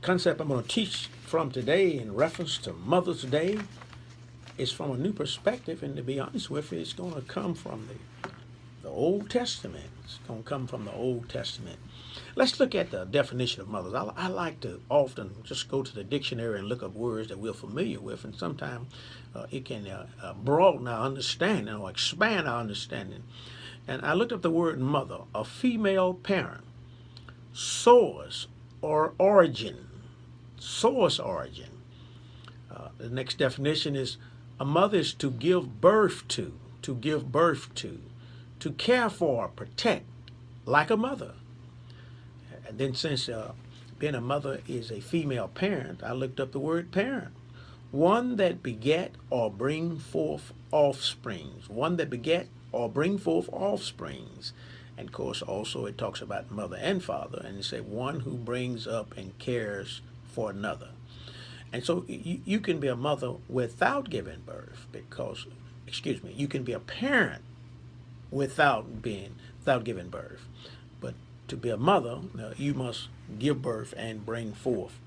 concept I'm going to teach from today in reference to Mother's Day is from a new perspective, and to be honest with you, it's going to come from the Old Testament. It's going to come from the Old Testament. Let's look at the definition of mothers. I like to often just go to the dictionary and look up words that we're familiar with, and sometimes it can broaden our understanding or expand our understanding. And I looked up the word mother, a female parent, source or origin, source origin. The next definition is a mother is to give birth to give birth to care for, protect, like a mother. And then since being a mother is a female parent, I looked up the word parent. One that beget or bring forth offsprings. One that beget or bring forth offsprings. And of course also it talks about mother and father, and it said one who brings up and cares for another. And so you can be a mother without giving birth you can be a parent without giving birth. But to be a mother, you must give birth and bring forth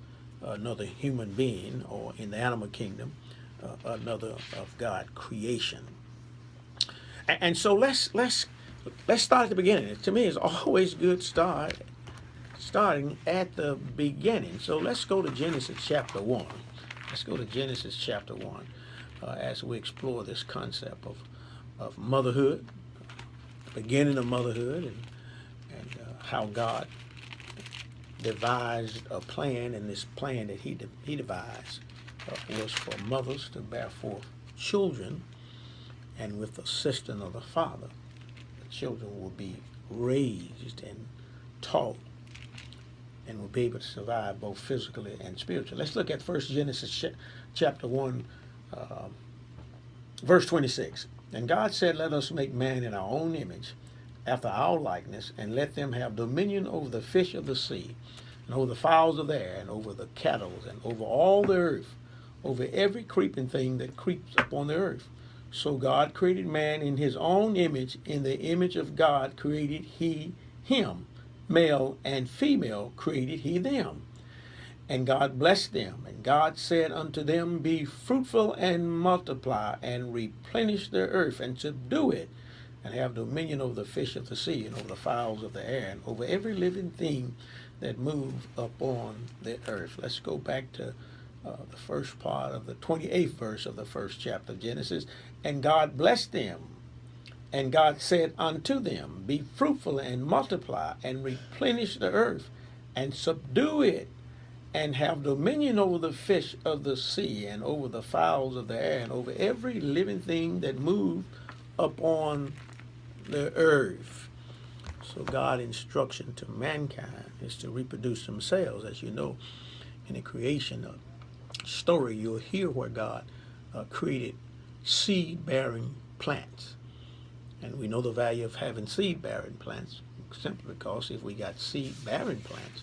another human being, or in the animal kingdom, another of God creation. And so let's start at the beginning. To me, it's always good starting at the beginning. So let's go to Genesis chapter 1. Let's go to Genesis chapter 1 as we explore this concept of motherhood, the beginning of motherhood, and how God devised a plan, and this plan that he devised was for mothers to bear forth children, and with the assistance of the father, the children will be raised and taught and will be able to survive both physically and spiritually. Let's look at first Genesis chapter 1, verse 26. And God said, let us make man in our own image, after our likeness, and let them have dominion over the fish of the sea, and over the fowls of the air, and over the cattle, and over all the earth, over every creeping thing that creeps upon the earth. So God created man in his own image. In the image of God created he him. Male and female created he them. And God blessed them. And God said unto them, be fruitful and multiply, and replenish the earth, and subdue it, and have dominion over the fish of the sea, and over the fowls of the air, and over every living thing that move upon the earth. Let's go back to the first part of the 28th verse of the first chapter of Genesis. And God blessed them. And God said unto them, be fruitful and multiply, and replenish the earth, and subdue it, and have dominion over the fish of the sea, and over the fowls of the air, and over every living thing that moves upon the earth. So God's instruction to mankind is to reproduce themselves. As you know, in the creation story, you'll hear where God created seed-bearing plants. And we know the value of having seed-bearing plants simply because if we got seed-bearing plants,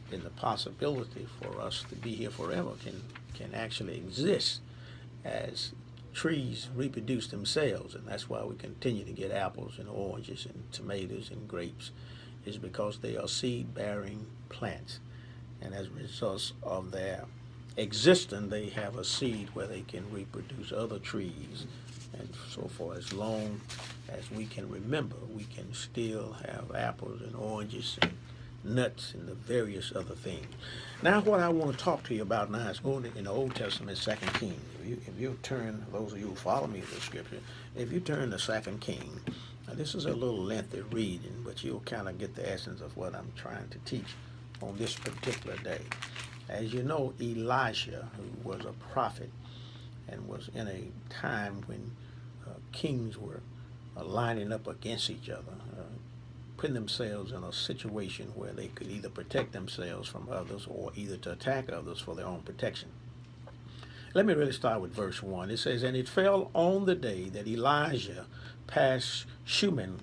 then the possibility for us to be here forever can actually exist as trees reproduce themselves. And that's why we continue to get apples and oranges and tomatoes and grapes, is because they are seed-bearing plants. And as a result of their existence, they have a seed where they can reproduce other trees. And so for as long as we can remember, we can still have apples and oranges and nuts and the various other things. Now what I want to talk to you about now is going in the Old Testament, 2 Kings. If you turn, those of you who follow me with the scripture, if you turn to 2 Kings, now this is a little lengthy reading, but you'll kind of get the essence of what I'm trying to teach on this particular day. As you know, Elisha, who was a prophet and was in a time when kings were lining up against each other, putting themselves in a situation where they could either protect themselves from others or either to attack others for their own protection. Let me really start with verse 1. It says, and it fell on the day that Elijah passed Shunem,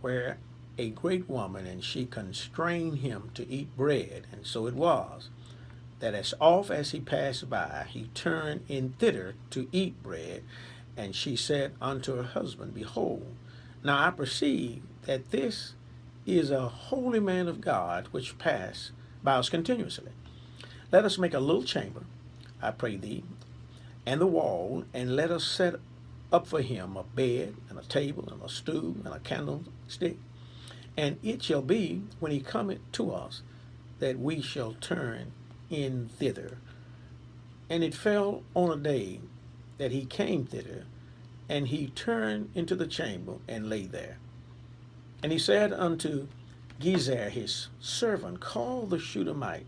where a great woman, and she constrained him to eat bread. And so it was, that as oft as he passed by, he turned in thither to eat bread. And she said unto her husband, behold, now I perceive that this is a holy man of God, which passed by us continuously. Let us make a little chamber, I pray thee, and the wall, and let us set up for him a bed, and a table, and a stool, and a candlestick. And it shall be, when he cometh to us, that we shall turn in thither. And it fell on a day that he came thither, and he turned into the chamber, and lay there. And he said unto Gezer his servant, Call the Shunammite.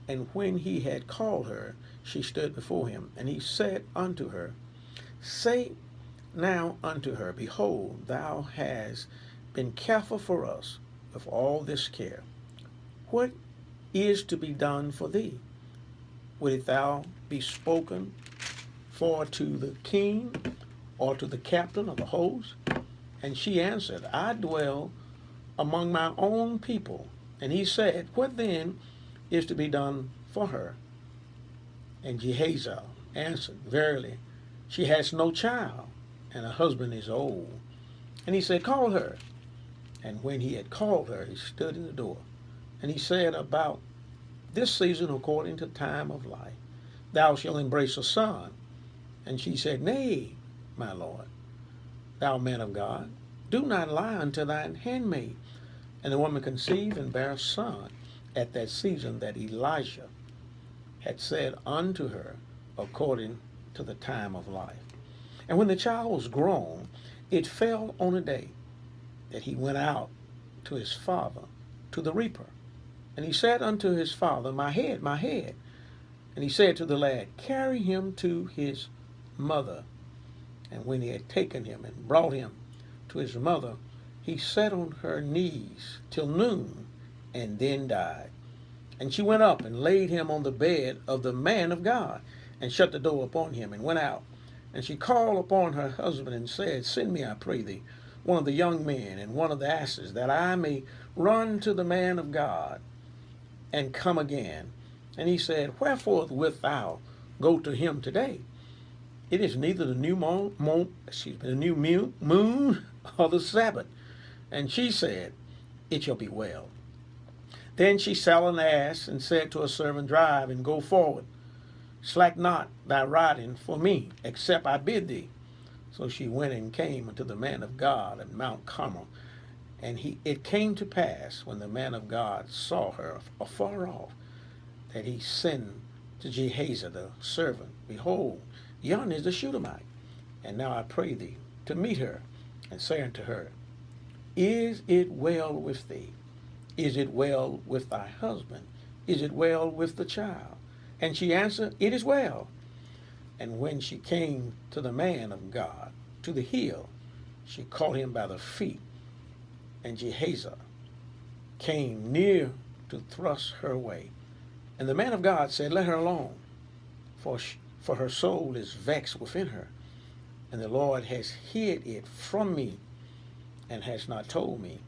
And when he had called her, she stood before him. And he said unto her, Say now unto her, Behold, thou hast been careful for us with all this care. What is to be done for thee? Wilt thou be spoken for to the king, or to the captain of the host? And she answered, I dwell among my own people. And he said, What then is to be done for her? And Gehazi answered, Verily, she has no child, and her husband is old. And he said, Call her. And when he had called her, he stood in the door. And he said, About this season, according to time of life, thou shalt embrace a son. And she said, Nay, my lord, thou man of God, do not lie unto thine handmaid. And the woman conceived and bare a son at that season that Elijah had said unto her, according to the time of life. And when the child was grown, it fell on a day that he went out to his father to the reaper. And he said unto his father, My head, my head. And he said to the lad, Carry him to his mother. And when he had taken him and brought him to his mother, he sat on her knees till noon, and then died. And she went up and laid him on the bed of the man of God, and shut the door upon him, and went out. And she called upon her husband, and said, Send me, I pray thee, one of the young men, and one of the asses, that I may run to the man of God, and come again. And he said, Wherefore wilt thou go to him today? It is neither the new moon or the Sabbath. And she said, It shall be well. Then she saddled an ass, and said to her servant, Drive, and go forward. Slack not thy riding for me, except I bid thee. So she went and came unto the man of God at Mount Carmel. And it came to pass, when the man of God saw her afar off, that he sent to Gehazi the servant, Behold, yonder is the Shunammite. And now I pray thee to meet her, and say unto her, Is it well with thee? Is it well with thy husband? Is it well with the child? And she answered, It is well. And when she came to the man of God, to the hill, she caught him by the feet. And Gehazi came near to thrust her away. And the man of God said, Let her alone, for her soul is vexed within her. And the Lord has hid it from me, and has not told me.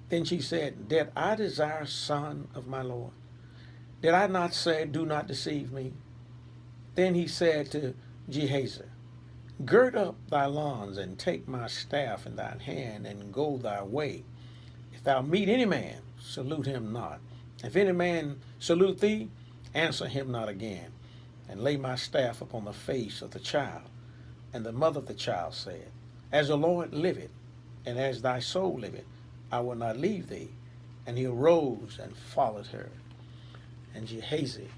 Then she said, Did I desire a son of my Lord? Did I not say, Do not deceive me? Then he said to Gehazi, Gird up thy loins, and take my staff in thine hand, and go thy way. If thou meet any man, salute him not. If any man salute thee, answer him not again. And lay my staff upon the face of the child. And the mother of the child said, As the Lord liveth, and as thy soul liveth, I will not leave thee. And he arose and followed her. And Gehazi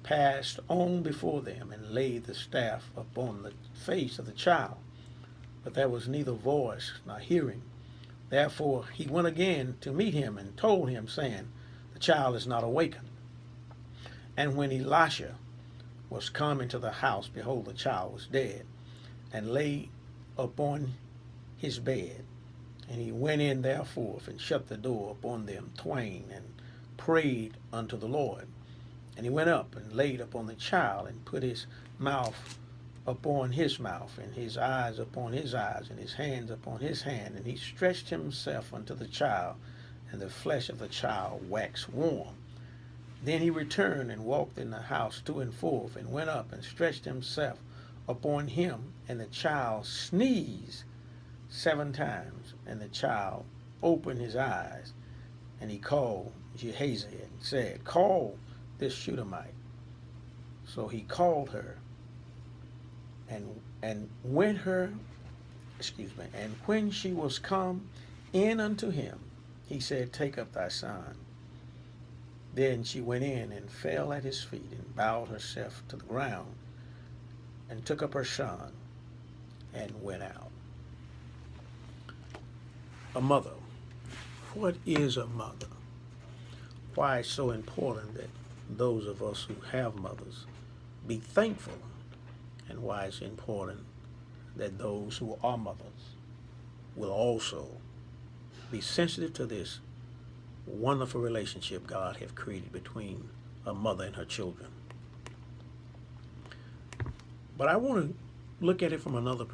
passed on before them, and laid the staff upon the face of the child. But there was neither voice nor hearing. Therefore he went again to meet him, and told him, saying, The child is not awakened. And when Elisha was come into the house, behold, the child was dead, and lay upon his bed. And he went in therefore, and shut the door upon them twain, and prayed unto the Lord. And he went up, and laid upon the child, and put his mouth upon his mouth, and his eyes upon his eyes, and his hands upon his hand. And he stretched himself unto the child, and the flesh of the child waxed warm. Then he returned, and walked in the house to and forth, and went up, and stretched himself upon him. And the child sneezed 7 times, and the child opened his eyes. And he called Gehazi, and said, Call this Shunammite. So he called her, and when her, and when she was come in unto him, he said, Take up thy son. Then she went in and fell at his feet and bowed herself to the ground and took up her son and went out. A mother. What is a mother? Why it's so important that those of us who have mothers be thankful, and why it's important that those who are mothers will also be sensitive to this wonderful relationship God has created between a mother and her children. But I want to look at it from another